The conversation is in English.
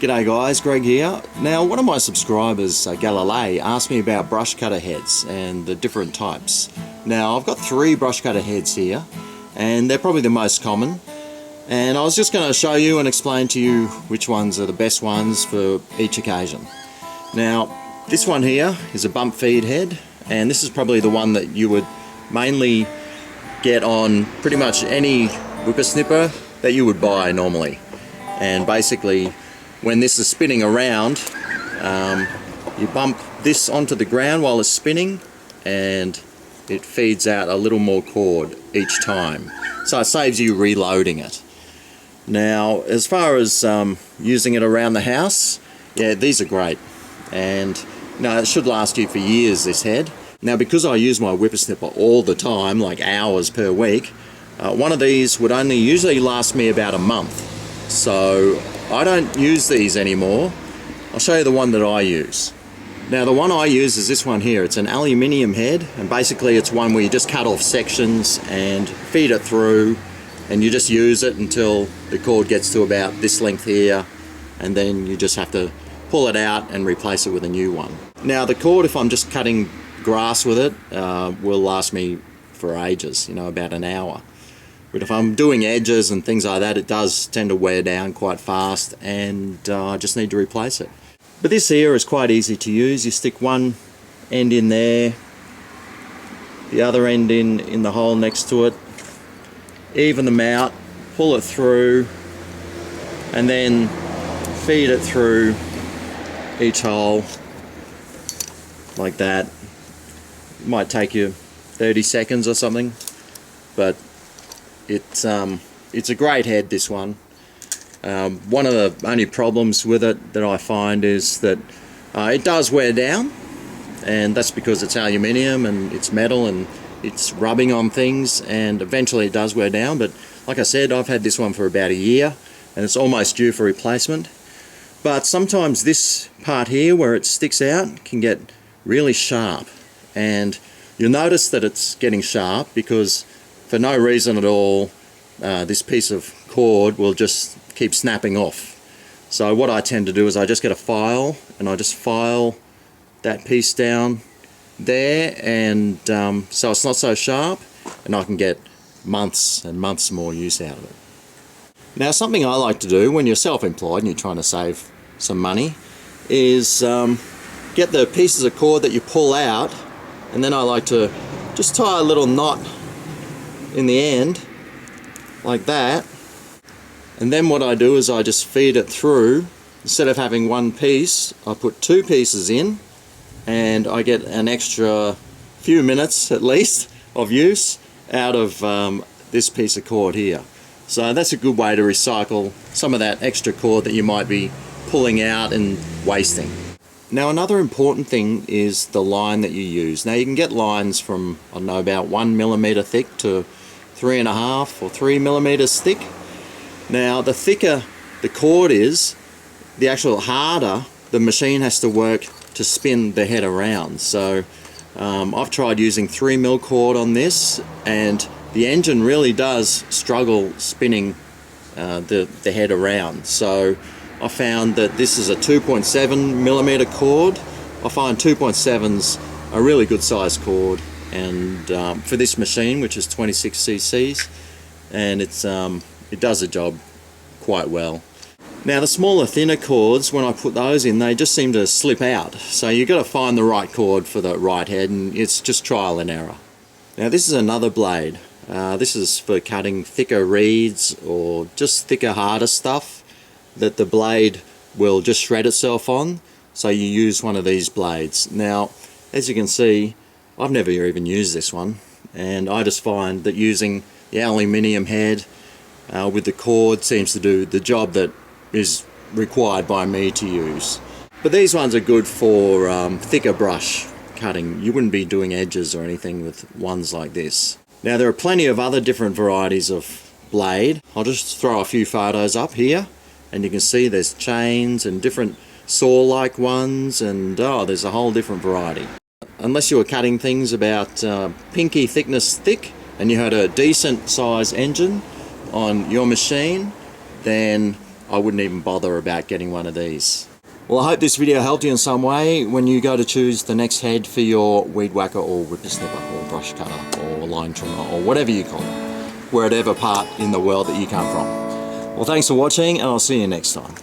G'day guys, Greg here. Now one of my subscribers, Galilei, asked me about brush cutter heads and the different types. Now I've got 3 brush cutter heads here and they're probably the most common, and I was just going to show you and explain to you which ones are the best ones for each occasion. Now this one here is a bump feed head, and this is probably the one that you would mainly get on pretty much any whippersnipper that you would buy normally. And basically when this is spinning around, you bump this onto the ground while it's spinning and it feeds out a little more cord each time, so it saves you reloading it. Now as far as using it around the house, yeah, these are great, and it should last you for years, this head. Now because I use my whippersnipper all the time, like hours per week, one of these would only usually last me about a month, so I don't use these anymore. I'll show you the one that I use. Now the one I use is this one here. It's an aluminium head, and basically it's one where you just cut off sections and feed it through, and you just use it until the cord gets to about this length here, and then you just have to pull it out and replace it with a new one. Now the cord, if I'm just cutting grass with it, will last me for ages, about an hour. But if I'm doing edges and things like that, it does tend to wear down quite fast, and I just need to replace it. But this here is quite easy to use. You stick one end in there, the other end in the hole next to it, even them out, pull it through, and then feed it through each hole like that. It might take you 30 seconds or something, but it's a great head, this one. One of the only problems with it that I find is that it does wear down, and that's because it's aluminium and it's metal and it's rubbing on things, and eventually it does wear down. But like I said, I've had this one for about a year and it's almost due for replacement. But sometimes this part here where it sticks out can get really sharp, and you'll notice that it's getting sharp because for no reason at all, this piece of cord will just keep snapping off. So what I tend to do is I just get a file and I just file that piece down there, and so it's not so sharp, and I can get months and months more use out of it. Now something I like to do when you're self-employed and you're trying to save some money is get the pieces of cord that you pull out, and then I like to just tie a little knot in the end like that, and then what I do is I just feed it through. Instead of having one piece, I put 2 pieces in, and I get an extra few minutes at least of use out of this piece of cord here. So that's a good way to recycle some of that extra cord that you might be pulling out and wasting. Now another important thing is the line that you use. Now you can get lines from, I don't know, about 1 millimeter thick to 3.5 or 3 millimeters thick. Now the thicker the cord is, the harder the machine has to work to spin the head around. So I've tried using 3 mil cord on this, and the engine really does struggle spinning the head around. So I found that this is a 2.7 millimeter cord. I find 2.7's a really good size cord, and for this machine, which is 26 cc's, and it does the job quite well. Now the smaller, thinner cords, when I put those in, they just seem to slip out. So you've got to find the right cord for the right head, and it's just trial and error. Now this is another blade. This is for cutting thicker reeds or just thicker, harder stuff that the blade will just shred itself on. So you use one of these blades. Now as you can see, I've never even used this one, and I just find that using the aluminium head with the cord seems to do the job that is required by me to use. But these ones are good for thicker brush cutting. You wouldn't be doing edges or anything with ones like this. Now there are plenty of other different varieties of blade. I'll just throw a few photos up here, and you can see there's chains and different saw-like ones, and there's a whole different variety. Unless you were cutting things about pinky thickness thick and you had a decent size engine on your machine, then I wouldn't even bother about getting one of these. Well, I hope this video helped you in some way when you go to choose the next head for your weed whacker or whippersnipper or brush cutter or line trimmer or whatever you call it, wherever part in the world that you come from. Well, thanks for watching, and I'll see you next time.